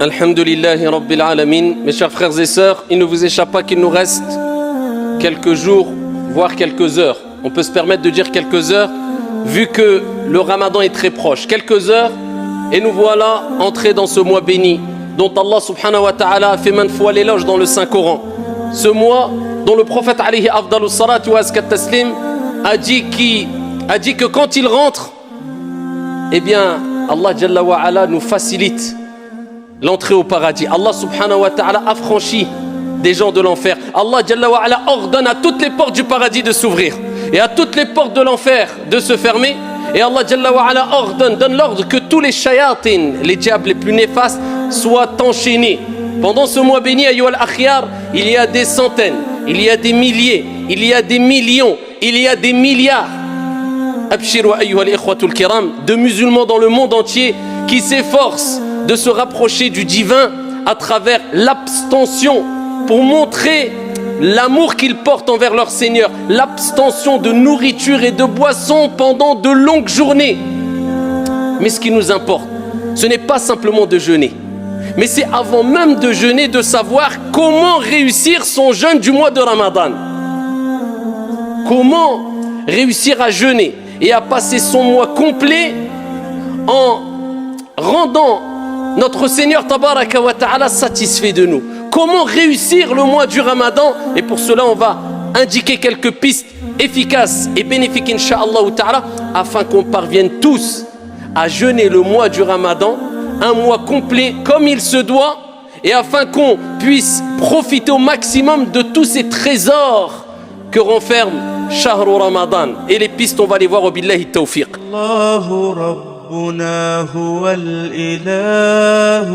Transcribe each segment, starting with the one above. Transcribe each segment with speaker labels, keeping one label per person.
Speaker 1: Alhamdulillahi Rabbil Alamin. Mes chers frères et sœurs, il ne vous échappe pas qu'il nous reste quelques jours, voire quelques heures. On peut se permettre de dire quelques heures, vu que le Ramadan est très proche. Quelques heures, et nous voilà entrés dans ce mois béni, dont Allah subhanahu wa ta'ala a fait maintes fois l'éloge dans le Saint-Coran. Ce mois dont le prophète alayhi afdalus salatu wa azkat taslim a dit que quand il rentre, eh bien, Allah Jalla wa ala nous facilite l'entrée au paradis. Allah subhanahu wa ta'ala affranchit des gens de l'enfer. Allah Jalla wa ala ordonne à toutes les portes du paradis de s'ouvrir et à toutes les portes de l'enfer de se fermer. Et Allah Jalla wa ala donne l'ordre que tous les shayatin, les diables les plus néfastes, soient enchaînés. Pendant ce mois béni, ayyuhal akhyar, il y a des centaines, il y a des milliers, il y a des millions, il y a des milliards abshiru ayyuhal ikhwatul kiram, de musulmans dans le monde entier qui s'efforcent de se rapprocher du divin à travers l'abstention pour montrer l'amour qu'ils portent envers leur Seigneur, l'abstention de nourriture et de boissons pendant de longues journées. Mais ce qui nous importe, ce n'est pas simplement de jeûner, mais c'est avant même de jeûner de savoir comment réussir son jeûne du mois de Ramadan. Comment réussir à jeûner et à passer son mois complet en rendant notre Seigneur Tabaraka wa Ta'ala satisfait de nous. Comment réussir le mois du Ramadan? Et pour cela, on va indiquer quelques pistes efficaces et bénéfiques, Inch'Allah Ta'ala, afin qu'on parvienne tous à jeûner le mois du Ramadan, un mois complet comme il se doit, et afin qu'on puisse profiter au maximum de tous ces trésors que renferme Shahru Ramadan. Et les pistes, on va les voir au billahi tawfiq.
Speaker 2: ربنا هو الإله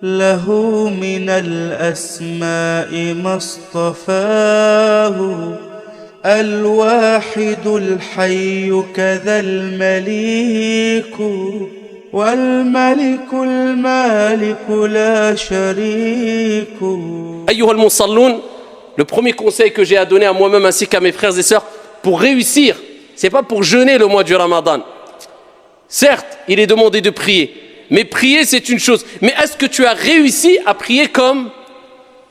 Speaker 2: له من الأسماء ما اصطفاه الواحد الحي كذا المليك والملك المالك لا شريك.
Speaker 1: أيها المصلون, le premier conseil que j'ai à donner à moi-même ainsi qu'à mes frères et sœurs pour réussir, c'est pas pour jeûner le mois du Ramadan. Certes, il est demandé de prier, mais prier c'est une chose. Mais est-ce que tu as réussi à prier comme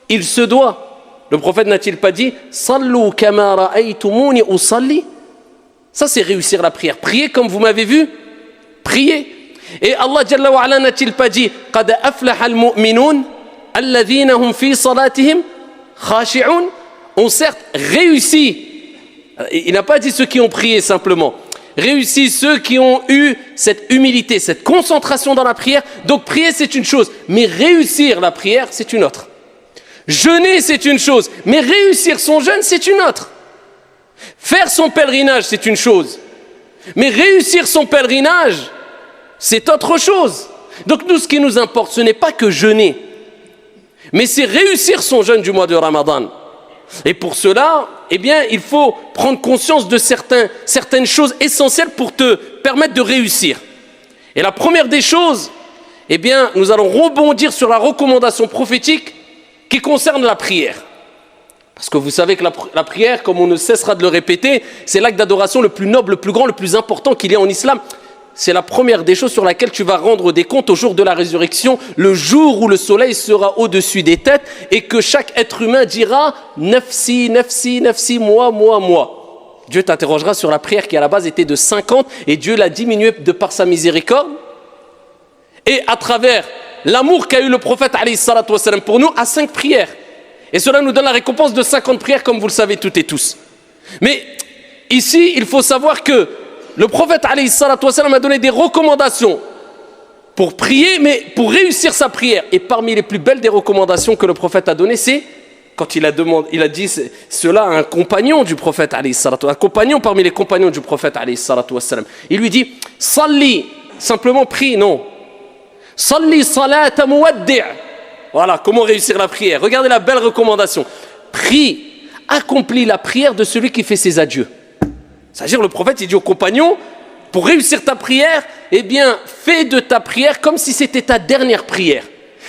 Speaker 1: il se doit? Le prophète n'a-t-il pas dit « Sallu kama ra'aytumuni usalli » Ça c'est réussir la prière. Prier comme vous m'avez vu, prier. Et Allah Jalla wa ala n'a-t-il pas dit « Qad aflaha al-mu'minun alladhina hum fi salatihim khashi'un » On certes réussi. Il n'a pas dit ceux qui ont prié simplement. Réussis ceux qui ont eu cette humilité, cette concentration dans la prière. Donc prier c'est une chose, mais réussir la prière c'est une autre. Jeûner c'est une chose, mais réussir son jeûne c'est une autre. Faire son pèlerinage c'est une chose, mais réussir son pèlerinage c'est autre chose. Donc nous, ce qui nous importe, ce n'est pas que jeûner, mais c'est réussir son jeûne du mois de Ramadan. Et pour cela, eh bien, il faut prendre conscience de certaines choses essentielles pour te permettre de réussir. Et la première des choses, eh bien, nous allons rebondir sur la recommandation prophétique qui concerne la prière. Parce que vous savez que la prière, comme on ne cessera de le répéter, c'est l'acte d'adoration le plus noble, le plus grand, le plus important qu'il y a en islam. C'est la première des choses sur laquelle tu vas rendre des comptes au jour de la résurrection, le jour où le soleil sera au-dessus des têtes et que chaque être humain dira « Nafsi, nafsi, nafsi, moi, moi, moi ». Dieu t'interrogera sur la prière qui à la base était de 50 et Dieu l'a diminuée de par sa miséricorde. Et à travers l'amour qu'a eu le prophète alayhi salatu wassalam pour nous, à 5 prières. Et cela nous donne la récompense de 50 prières comme vous le savez toutes et tous. Mais ici, il faut savoir que le prophète alayhi salatu wassalam a donné des recommandations pour prier, mais pour réussir sa prière. Et parmi les plus belles des recommandations que le prophète a données, c'est quand il a dit cela à un compagnon du prophète alayhi salatu wassalam, un compagnon parmi les compagnons du prophète alayhi salatu wassalam. Il lui dit « Salli », simplement prie, non. « Salli salata muwaddi'». Voilà, comment réussir la prière. Regardez la belle recommandation. Prie, accomplis la prière de celui qui fait ses adieux. C'est-à-dire le prophète il dit aux compagnons, pour réussir ta prière, eh bien fais de ta prière comme si c'était ta dernière prière.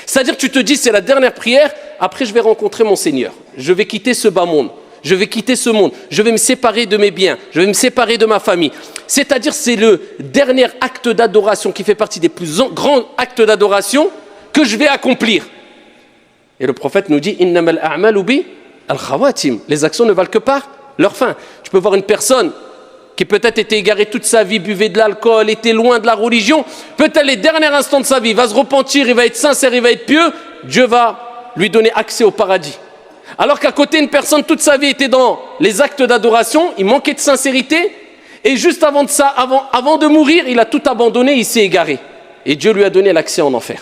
Speaker 1: C'est-à-dire tu te dis c'est la dernière prière, après je vais rencontrer mon Seigneur. Je vais quitter ce bas monde, je vais quitter ce monde, je vais me séparer de mes biens, je vais me séparer de ma famille. C'est-à-dire c'est le dernier acte d'adoration qui fait partie des plus grands actes d'adoration que je vais accomplir. Et le prophète nous dit innamal a'malu bi al-khawatim. Les actions ne valent que par leur fin. Tu peux voir une personne qui peut-être était égarée toute sa vie, buvait de l'alcool, était loin de la religion, peut-être les derniers instants de sa vie, il va se repentir, il va être sincère, il va être pieux, Dieu va lui donner accès au paradis. Alors qu'à côté, une personne toute sa vie était dans les actes d'adoration, il manquait de sincérité, et juste avant de mourir, il a tout abandonné, il s'est égaré. Et Dieu lui a donné l'accès en enfer.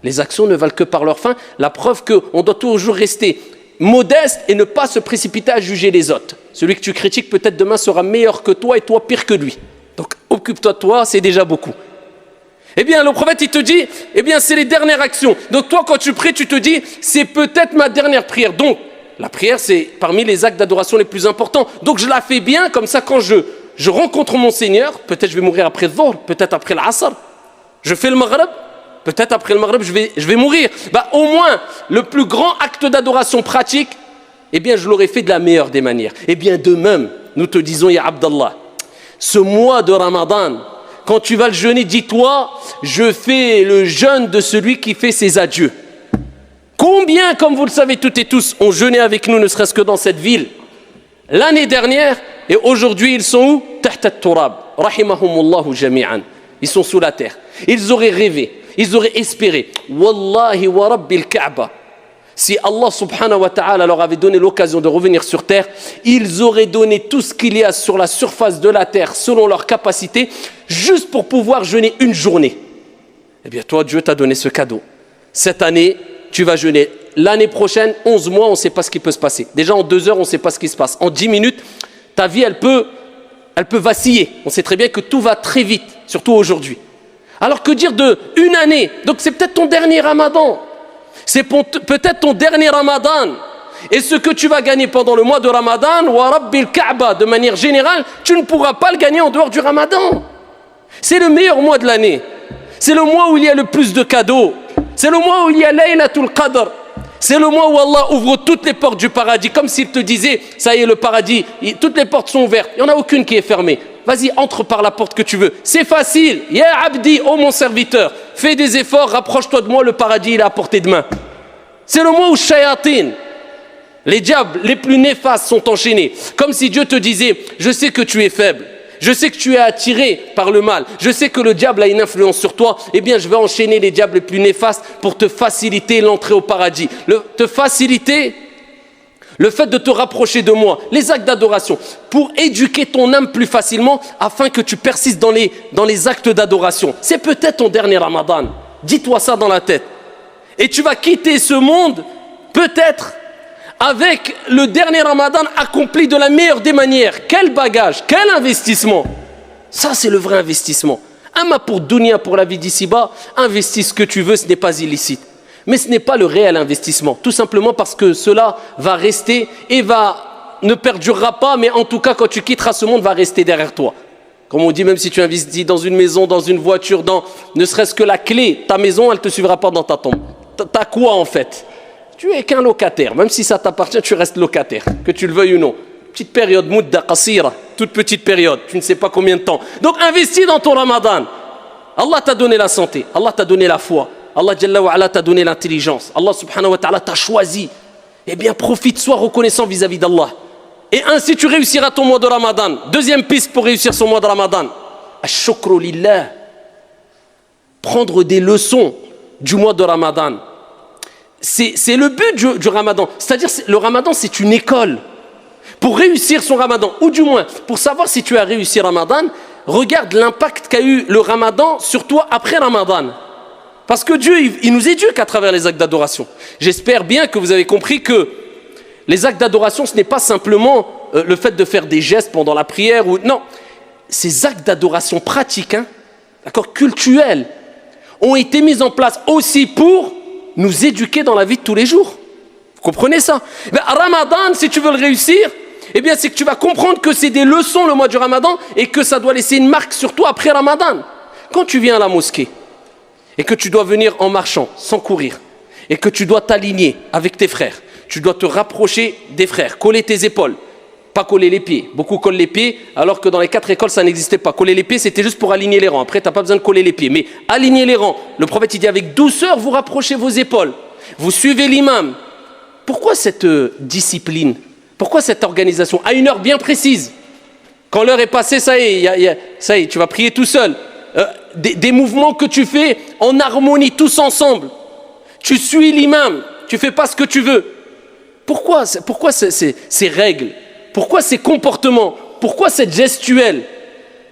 Speaker 1: Les actions ne valent que par leur fin, la preuve qu'on doit toujours rester modeste et ne pas se précipiter à juger les autres. Celui que tu critiques peut-être demain sera meilleur que toi et toi pire que lui. Donc occupe-toi de toi, c'est déjà beaucoup. Eh bien le prophète il te dit, eh bien c'est les dernières actions. Donc toi quand tu pries tu te dis, c'est peut-être ma dernière prière. Donc la prière c'est parmi les actes d'adoration les plus importants. Donc je la fais bien, comme ça quand je rencontre mon Seigneur, peut-être je vais mourir après le Dhuhr, peut-être après l'Asr, je fais le Maghrib, peut-être après le Maghrib je vais mourir. Au moins le plus grand acte d'adoration pratique, eh bien je l'aurais fait de la meilleure des manières. Eh bien de même, nous te disons, ya Abdallah, ce mois de Ramadan, quand tu vas le jeûner, dis-toi, je fais le jeûne de celui qui fait ses adieux. Combien, comme vous le savez toutes et tous, ont jeûné avec nous, ne serait-ce que dans cette ville, l'année dernière, et aujourd'hui ils sont où? Tahta at-turab, rahimahumullahu jami'an. Ils sont sous la terre. Ils auraient rêvé, ils auraient espéré. Wallahi wa rabbil Kaaba. Si Allah subhanahu wa ta'ala leur avait donné l'occasion de revenir sur terre, ils auraient donné tout ce qu'il y a sur la surface de la terre selon leur capacité, juste pour pouvoir jeûner une journée. Eh bien toi, Dieu t'a donné ce cadeau. Cette année, tu vas jeûner. L'année prochaine, 11 mois, on ne sait pas ce qui peut se passer. Déjà en 2 heures, on ne sait pas ce qui se passe. En 10 minutes, ta vie, elle peut vaciller. On sait très bien que tout va très vite, surtout aujourd'hui. Alors que dire de une année? Donc c'est peut-être ton dernier Ramadan. C'est peut-être ton dernier Ramadan. Et ce que tu vas gagner pendant le mois de Ramadan, wa rabbil Kaaba, de manière générale, tu ne pourras pas le gagner en dehors du Ramadan. C'est le meilleur mois de l'année. C'est le mois où il y a le plus de cadeaux. C'est le mois où il y a Laylatul Qadr. C'est le mois où Allah ouvre toutes les portes du paradis, comme s'il te disait, ça y est, le paradis, toutes les portes sont ouvertes, il n'y en a aucune qui est fermée. Vas-y, entre par la porte que tu veux. C'est facile. Ya Abdi, oh mon serviteur, fais des efforts, rapproche-toi de moi, le paradis, il est à portée de main. C'est le mois où Shayatin, les diables les plus néfastes sont enchaînés. Comme si Dieu te disait, je sais que tu es faible. Je sais que tu es attiré par le mal. Je sais que le diable a une influence sur toi. Eh bien, je vais enchaîner les diables les plus néfastes pour te faciliter l'entrée au paradis. Te faciliter le fait de te rapprocher de moi. Les actes d'adoration. Pour éduquer ton âme plus facilement afin que tu persistes dans les actes d'adoration. C'est peut-être ton dernier Ramadan. Dis-toi ça dans la tête. Et tu vas quitter ce monde peut-être avec le dernier Ramadan accompli de la meilleure des manières. Quel bagage, quel investissement. Ça c'est le vrai investissement. Ama pour dunya, pour la vie d'ici-bas, investis ce que tu veux, ce n'est pas illicite. Mais ce n'est pas le réel investissement. Tout simplement parce que cela va rester et ne perdurera pas, mais en tout cas quand tu quitteras ce monde, va rester derrière toi. Comme on dit, même si tu investis dans une maison, dans une voiture, ne serait-ce que la clé, ta maison, elle ne te suivra pas dans ta tombe. T'as quoi en fait? Tu es qu'un locataire, même si ça t'appartient, tu restes locataire, que tu le veuilles ou non. Petite période, mudda qasira, toute petite période, tu ne sais pas combien de temps. Donc investis dans ton Ramadan. Allah t'a donné la santé, Allah t'a donné la foi, Allah Jalla wa Ala t'a donné l'intelligence, Allah subhanahu wa ta'ala t'a choisi. Eh bien profite, sois reconnaissant vis-à-vis d'Allah. Et ainsi tu réussiras ton mois de Ramadan. Deuxième piste pour réussir son mois de Ramadan. Ash-shukru lillah. Prendre des leçons du mois de Ramadan. C'est le but du Ramadan. C'est-à-dire le Ramadan c'est une école. Pour réussir son Ramadan, ou du moins pour savoir si tu as réussi Ramadan, regarde l'impact qu'a eu le Ramadan sur toi après Ramadan. Parce que Dieu, il nous éduque à travers les actes d'adoration. J'espère bien que vous avez compris que les actes d'adoration, ce n'est pas simplement le fait de faire des gestes pendant la prière. Non, ces actes d'adoration pratiques, d'accord, cultuels, ont été mis en place aussi pour nous éduquer dans la vie de tous les jours. Vous comprenez ça? Ramadan, si tu veux le réussir, eh bien c'est que tu vas comprendre que c'est des leçons le mois du Ramadan et que ça doit laisser une marque sur toi après Ramadan. Quand tu viens à la mosquée et que tu dois venir en marchant, sans courir, et que tu dois t'aligner avec tes frères, tu dois te rapprocher des frères, coller tes épaules, Pas coller les pieds. Beaucoup collent les pieds, alors que dans les 4 écoles, ça n'existait pas. Coller les pieds, c'était juste pour aligner les rangs. Après, tu n'as pas besoin de coller les pieds. Mais aligner les rangs, le prophète, il dit, avec douceur, vous rapprochez vos épaules. Vous suivez l'imam. Pourquoi cette discipline? Pourquoi cette organisation? À une heure bien précise. Quand l'heure est passée, ça y est, tu vas prier tout seul. Des mouvements que tu fais en harmonie, tous ensemble. Tu suis l'imam, tu fais pas ce que tu veux. Pourquoi ces règles? Pourquoi ces comportements? Pourquoi cette gestuelle?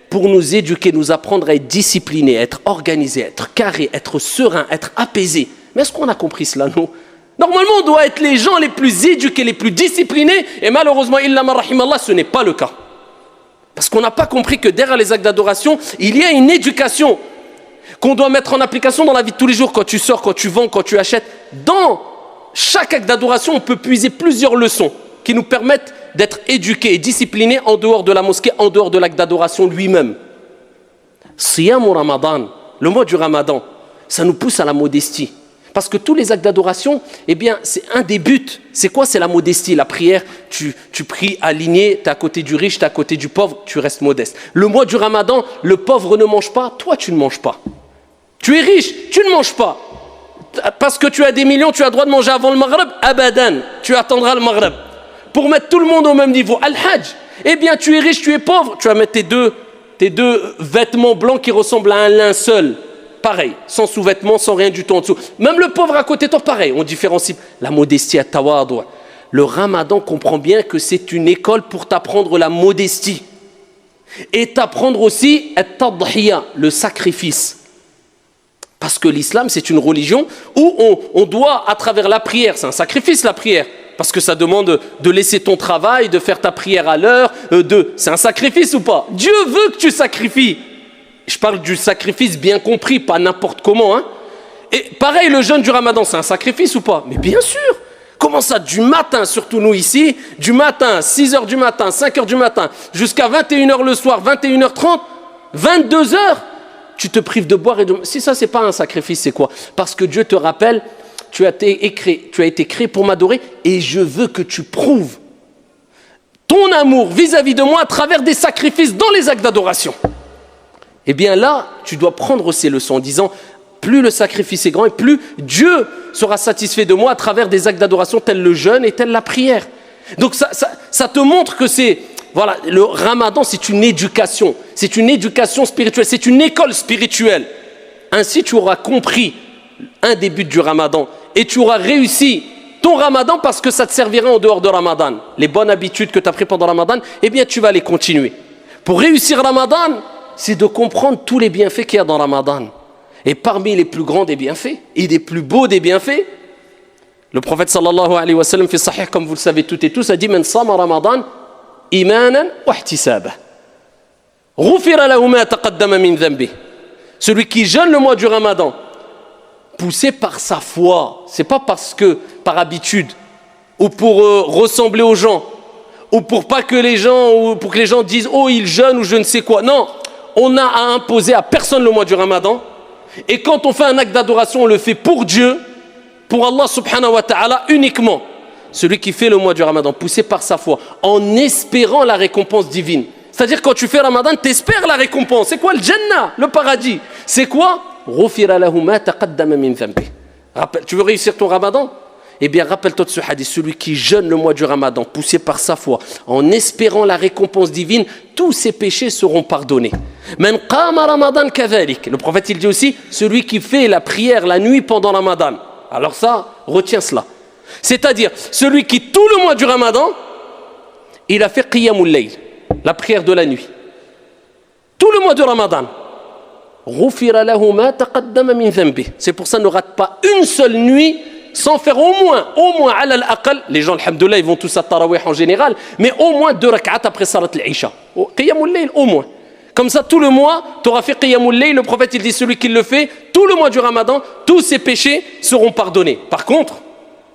Speaker 1: Pour nous éduquer, nous apprendre à être disciplinés, à être organisés, à être carrés, à être sereins, à être apaisés. Mais est-ce qu'on a compris cela, nous? Normalement, on doit être les gens les plus éduqués, les plus disciplinés. Et malheureusement, illa man rahimallah, ce n'est pas le cas. Parce qu'on n'a pas compris que derrière les actes d'adoration, il y a une éducation qu'on doit mettre en application dans la vie de tous les jours, quand tu sors, quand tu vends, quand tu achètes. Dans chaque acte d'adoration, on peut puiser plusieurs leçons qui nous permettent d'être éduqués et disciplinés en dehors de la mosquée, en dehors de l'acte d'adoration lui-même. Siyam ou Ramadan, le mois du Ramadan, ça nous pousse à la modestie. Parce que tous les actes d'adoration, eh bien, c'est un des buts. C'est quoi? C'est la modestie, la prière. Tu pries aligné, tu es à côté du riche, tu es à côté du pauvre, tu restes modeste. Le mois du Ramadan, le pauvre ne mange pas, toi tu ne manges pas. Tu es riche, tu ne manges pas. Parce que tu as des millions, tu as le droit de manger avant le Maghreb, abadan, tu attendras le Maghreb. Pour mettre tout le monde au même niveau, Al-Hajj, eh bien tu es riche, tu es pauvre, tu vas mettre tes deux vêtements blancs qui ressemblent à un linceul. Pareil, sans sous-vêtements, sans rien du tout en dessous. Même le pauvre à côté de toi, pareil, on différencie. La modestie à tawadu. Le Ramadan comprend bien que c'est une école pour t'apprendre la modestie. Et t'apprendre aussi at-tadhiya, le sacrifice. Parce que l'islam, c'est une religion où on doit, à travers la prière, c'est un sacrifice la prière, parce que ça demande de laisser ton travail, de faire ta prière à l'heure, c'est un sacrifice ou pas? Dieu veut que tu sacrifies. Je parle du sacrifice bien compris, pas n'importe comment. Hein. Et pareil, le jeûne du Ramadan, c'est un sacrifice ou pas? Mais bien sûr. Comment ça, du matin, surtout nous ici, du matin, 6h du matin, 5h du matin, jusqu'à 21h le soir, 21h30, 22h, tu te prives de boire et de... Si ça, c'est pas un sacrifice, c'est quoi? Parce que Dieu te rappelle, tu as été créé pour m'adorer et je veux que tu prouves ton amour vis-à-vis de moi à travers des sacrifices dans les actes d'adoration. Eh bien là, tu dois prendre ces leçons en disant, plus le sacrifice est grand et plus Dieu sera satisfait de moi à travers des actes d'adoration tels le jeûne et telle la prière. Donc ça te montre que voilà, le Ramadan, c'est une éducation spirituelle, c'est une école spirituelle. Ainsi, tu auras compris un des buts du Ramadan et tu auras réussi ton Ramadan parce que ça te servira en dehors de Ramadan. Les bonnes habitudes que tu as prises pendant Ramadan, eh bien, tu vas les continuer. Pour réussir Ramadan, c'est de comprendre tous les bienfaits qu'il y a dans Ramadan. Et parmi les plus grands des bienfaits et les plus beaux des bienfaits, le prophète sallallahu alayhi wa sallam, fi sahih, comme vous le savez toutes et tous, a dit Man sama Ramadan imanan wa ihtisaba. Ghufira lahu ma taqaddama min dhanbi. Celui qui jeûne le mois du Ramadan, poussé par sa foi, c'est pas parce que par habitude ou pour ressembler aux gens ou pour que les gens disent oh il jeûne ou je ne sais quoi. Non, on n'a à imposer à personne le mois du Ramadan. Et quand on fait un acte d'adoration, on le fait pour Dieu, pour Allah subhanahu wa ta'ala uniquement. Celui qui fait le mois du Ramadan, poussé par sa foi, en espérant la récompense divine. C'est-à-dire quand tu fais Ramadan, tu espères la récompense. C'est quoi le Jannah, le paradis? C'est quoi? Tu veux réussir ton Ramadan? Eh bien, rappelle-toi de ce hadith, celui qui jeûne le mois du Ramadan, poussé par sa foi, en espérant la récompense divine, tous ses péchés seront pardonnés. Man qama Ramadan kadhalik. Le prophète, il dit aussi, celui qui fait la prière la nuit pendant Ramadan. Alors ça, retiens cela. C'est-à-dire, celui qui, tout le mois du Ramadan, il a fait qiyamul layl, la prière de la nuit. Tout le mois du Ramadan. Ghufira lahu ma taqaddama min dhanbi. C'est pour ça, ne rate pas une seule nuit sans faire au moins, ala al-aqal, les gens, alhamdoulilah, ils vont tous à Tarawih en général, mais au moins 2 rak'at après Salat al-Isha. Qiyamul layl, au moins. Comme ça, tout le mois, tu auras fait Qiyamul layl, le prophète, il dit, celui qui le fait, tout le mois du Ramadan, tous ses péchés seront pardonnés. Par contre,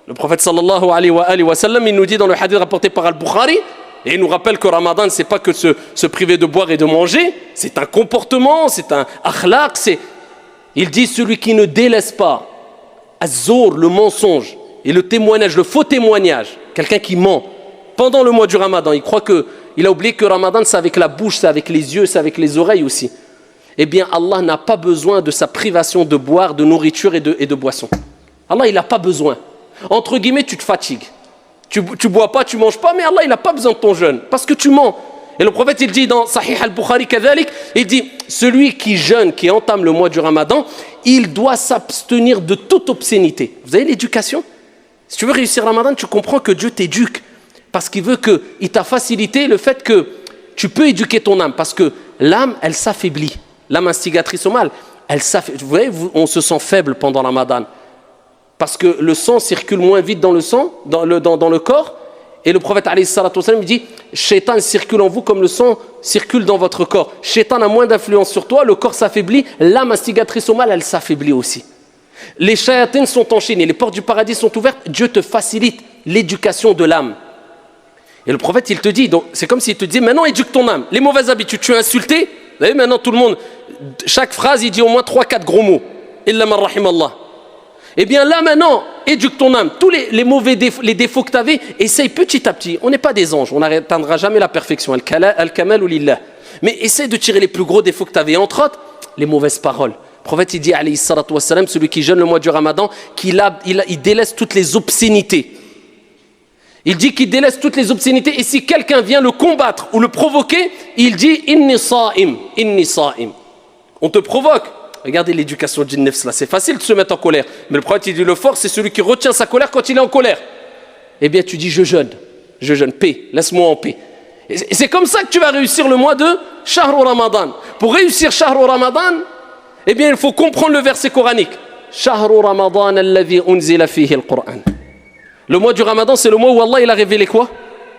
Speaker 1: le prophète sallallahu alayhi wa sallam, il nous dit dans le hadith rapporté par Al-Bukhari, et il nous rappelle que Ramadan, c'est pas que se priver de boire et de manger, c'est un comportement, c'est un akhlaq, il dit, celui qui ne délaisse pas Az-Zour, le mensonge, et le témoignage, le faux témoignage, quelqu'un qui ment pendant le mois du Ramadan, il a oublié que Ramadan c'est avec la bouche, c'est avec les yeux, c'est avec les oreilles aussi. Eh bien Allah n'a pas besoin de sa privation de boire, de nourriture et de boisson. Allah il n'a pas besoin. Entre guillemets tu te fatigues. Tu bois pas, tu manges pas, mais Allah il n'a pas besoin de ton jeûne parce que tu mens. Et le prophète il dit dans Sahih al-Bukhari kadhalik, il dit celui qui jeûne, qui entame le mois du Ramadan, il doit s'abstenir de toute obscénité. Vous avez l'éducation? Si tu veux réussir Ramadan, tu comprends que Dieu t'éduque parce qu'il veut qu'il t'a facilité le fait que tu peux éduquer ton âme parce que l'âme elle s'affaiblit. L'âme instigatrice au mal, elle s'affaiblit. Vous voyez, on se sent faible pendant Ramadan parce que le sang circule moins vite dans le sang, dans le corps. Et le prophète alayhi salatu wassalam, il dit Shaitan circule en vous comme le sang circule dans votre corps. Shaitan a moins d'influence sur toi, le corps s'affaiblit, l'âme instigatrice au mal, elle s'affaiblit aussi. Les shayatines sont enchaînées, les portes du paradis sont ouvertes, Dieu te facilite l'éducation de l'âme. Et le prophète, il te dit, donc c'est comme s'il te dit maintenant éduque ton âme. Les mauvaises habitudes, tu es insulté, vous voyez maintenant tout le monde, chaque phrase il dit au moins 3-4 gros mots. Illa man rahimallah. Eh bien là maintenant, éduque ton âme. Tous les mauvais défauts, les défauts que tu avais, essaye petit à petit. On n'est pas des anges, on n'atteindra jamais la perfection. Al-kamal ou lillah. Mais essaye de tirer les plus gros défauts que tu avais. Entre autres, les mauvaises paroles. Le prophète il dit, alayhi salatu wassalam, celui qui jeûne le mois du Ramadan, il délaisse toutes les obscénités. Il dit qu'il délaisse toutes les obscénités. Et si quelqu'un vient le combattre ou le provoquer, il dit, inni sa'im, inni sa'im. On te provoque. Regardez l'éducation du nefs là, c'est facile de se mettre en colère. Mais le prophète il dit le fort c'est celui qui retient sa colère quand il est en colère. Eh bien tu dis je jeûne, paix, laisse-moi en paix. Et c'est comme ça que tu vas réussir le mois de Shahru Ramadan. Pour réussir Shahru Ramadan, eh bien il faut comprendre le verset coranique. Shahru Ramadan alladhi unzila fihi al-Qur'an. Le mois du Ramadan c'est le mois où Allah il a révélé quoi?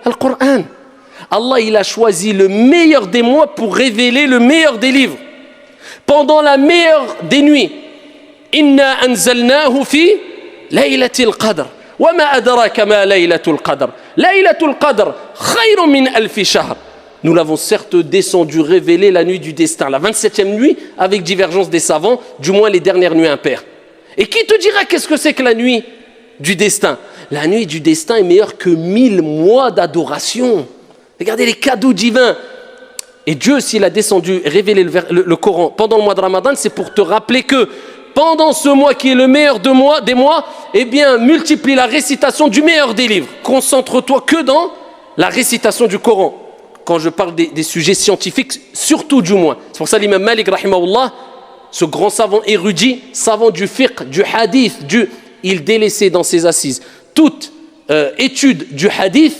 Speaker 1: Al-Qur'an. Allah il a choisi le meilleur des mois pour révéler le meilleur des livres. Pendant la meilleure des nuits, Inna anzalnahu fi laylatil qadr. Wa ma adraka ma laylatul qadr. Laylatul qadr khayrun min alfi shahr. Nous l'avons certes descendu, révélé la nuit du destin, la 27e nuit, avec divergence des savants, du moins les dernières nuits impaires. Et qui te dira qu'est-ce que c'est que la nuit du destin? La nuit du destin est meilleure que 1000 mois d'adoration. Regardez les cadeaux divins. Et Dieu, s'il a descendu, révélé le Coran pendant le mois de Ramadan, c'est pour te rappeler que pendant ce mois qui est le meilleur des mois, eh bien, multiplie la récitation du meilleur des livres. Concentre-toi que dans la récitation du Coran. Quand je parle des sujets scientifiques, surtout du moins. C'est pour ça l'imam Malik, rahimahullah, ce grand savant érudit, savant du fiqh, du hadith, il délaissait dans ses assises toute étude du hadith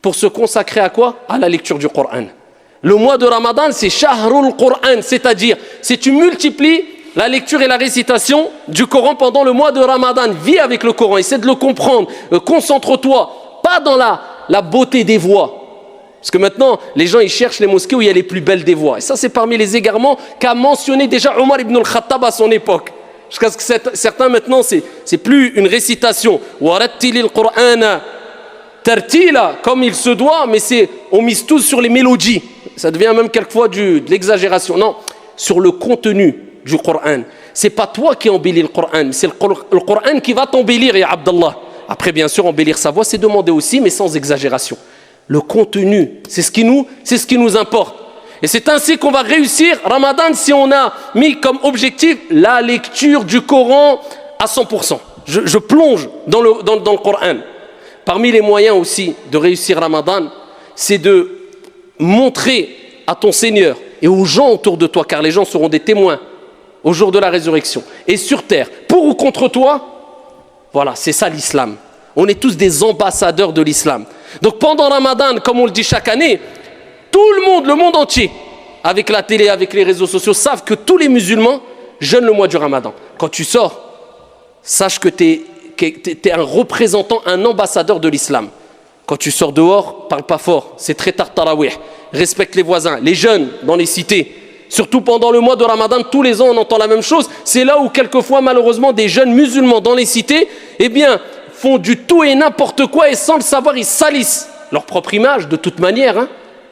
Speaker 1: pour se consacrer à quoi? À la lecture du Coran. Le mois de Ramadan, c'est Shahrul Qur'an, c'est-à-dire, si tu multiplies la lecture et la récitation du Coran pendant le mois de Ramadan, vis avec le Coran, essaie de le comprendre, concentre-toi, pas dans la beauté des voix. Parce que maintenant, les gens, ils cherchent les mosquées où il y a les plus belles des voix. Et ça, c'est parmi les égarements qu'a mentionné déjà Omar ibn al-Khattab à son époque. Jusqu'à ce que certains, maintenant, c'est plus une récitation. Warattilil Qur'ana tartila, comme il se doit, mais on mise tous sur les mélodies. Ça devient même quelquefois de l'exagération. Non, sur le contenu du Coran. C'est pas toi qui embellis le Coran, c'est le Coran qui va t'embellir, ya Abdallah. Après, bien sûr, embellir sa voix, c'est demander aussi, mais sans exagération. Le contenu, c'est ce qui nous importe. Et c'est ainsi qu'on va réussir Ramadan si on a mis comme objectif la lecture du Coran à 100%. Je plonge dans le Coran. Parmi les moyens aussi de réussir Ramadan, c'est de montrer à ton Seigneur et aux gens autour de toi, car les gens seront des témoins au jour de la résurrection et sur terre, pour ou contre toi, voilà, c'est ça l'islam. On est tous des ambassadeurs de l'islam. Donc pendant Ramadan, comme on le dit chaque année, tout le monde entier, avec la télé, avec les réseaux sociaux, savent que tous les musulmans jeûnent le mois du Ramadan. Quand tu sors, sache que tu es un représentant, un ambassadeur de l'islam. Quand tu sors dehors, parle pas fort, c'est très tard tarawih. Respecte les voisins, les jeunes dans les cités. Surtout pendant le mois de Ramadan, tous les ans on entend la même chose. C'est là où quelquefois malheureusement des jeunes musulmans dans les cités, eh bien, font du tout et n'importe quoi et sans le savoir ils salissent leur propre image de toute manière, hein,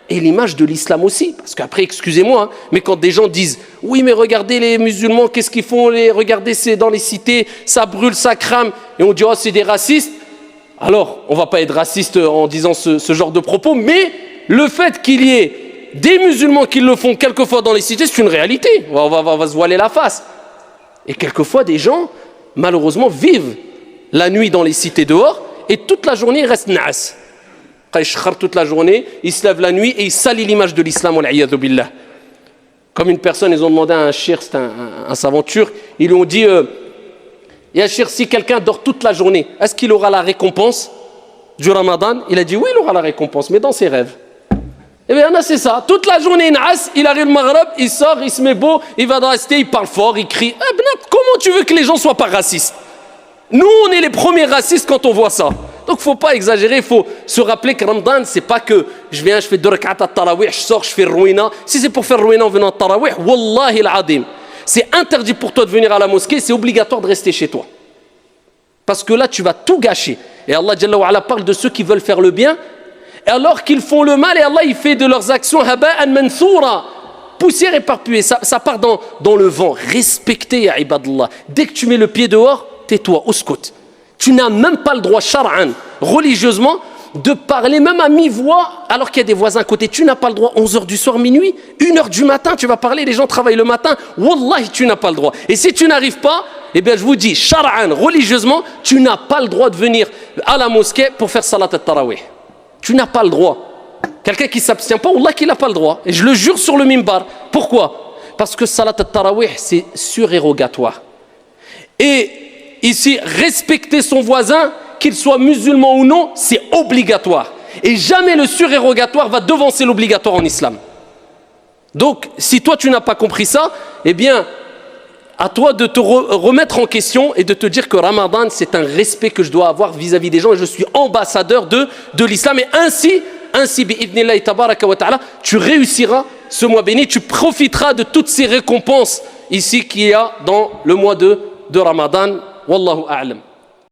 Speaker 1: et l'image de l'islam aussi. Parce qu'après, excusez-moi, hein, mais quand des gens disent « Oui, mais regardez les musulmans, qu'est-ce qu'ils font? Regardez, c'est dans les cités, ça brûle, ça crame. » Et on dit « Oh, c'est des racistes. » Alors, on ne va pas être raciste en disant ce genre de propos, mais le fait qu'il y ait des musulmans qui le font quelquefois dans les cités, c'est une réalité. On va se voiler la face. Et quelquefois, des gens, malheureusement, vivent la nuit dans les cités dehors et toute la journée, ils restent naas. Toute la journée, ils se lèvent la nuit et ils salient l'image de l'islam. Comme une personne, ils ont demandé à un shir, c'est un savant turc, ils lui ont dit ya shir, si quelqu'un dort toute la journée, est-ce qu'il aura la récompense du Ramadan? Il a dit oui, il aura la récompense, mais dans ses rêves. Eh bien, c'est ça. Toute la journée, il arrive au Maghreb, il sort, il se met beau, il va dans la cité, il parle fort, il crie. Comment tu veux que les gens soient pas racistes? Nous, on est les premiers racistes quand on voit ça. Donc, il ne faut pas exagérer, il faut se rappeler que Ramadan, c'est pas que je viens, je fais 2 rak'at à tarawih, je sors, je fais ruina. Si c'est pour faire ruina en venant à tarawih, wallahi al-adim, c'est interdit pour toi de venir à la mosquée, c'est obligatoire de rester chez toi. Parce que là, tu vas tout gâcher. Et Allah Jalla wa Ala parle de ceux qui veulent faire le bien, alors qu'ils font le mal, et Allah il fait de leurs actions haba'an mansoura, poussière éparpillée, ça part dans le vent. Respectez, ya ibadallah. Dès que tu mets le pied dehors, tais-toi, uskut. Tu n'as même pas le droit, shar'an, religieusement, de parler même à mi-voix, alors qu'il y a des voisins à côté. Tu n'as pas le droit, 11h du soir, minuit, 1h du matin, tu vas parler, les gens travaillent le matin. Wallahi, tu n'as pas le droit. Et si tu n'arrives pas, eh bien je vous dis, shar'an, religieusement, tu n'as pas le droit de venir à la mosquée pour faire salat al-tarawih. Tu n'as pas le droit. Quelqu'un qui ne s'abstient pas, Wallah qu'il n'a pas le droit. Et je le jure sur le mimbar. Pourquoi? Parce que salat al-tarawih, c'est surérogatoire. Et ici, respecter son voisin, qu'il soit musulman ou non, c'est obligatoire. Et jamais le surérogatoire va devancer l'obligatoire en islam. Donc, si toi tu n'as pas compris ça, eh bien, à toi de te remettre en question et de te dire que Ramadan, c'est un respect que je dois avoir vis-à-vis des gens et je suis ambassadeur de l'islam. Et ainsi, bi'idhnillahi tabaraka wa ta'ala, tu réussiras ce mois béni, tu profiteras de toutes ces récompenses ici qu'il y a dans le mois de Ramadan. Wallahu a'lam.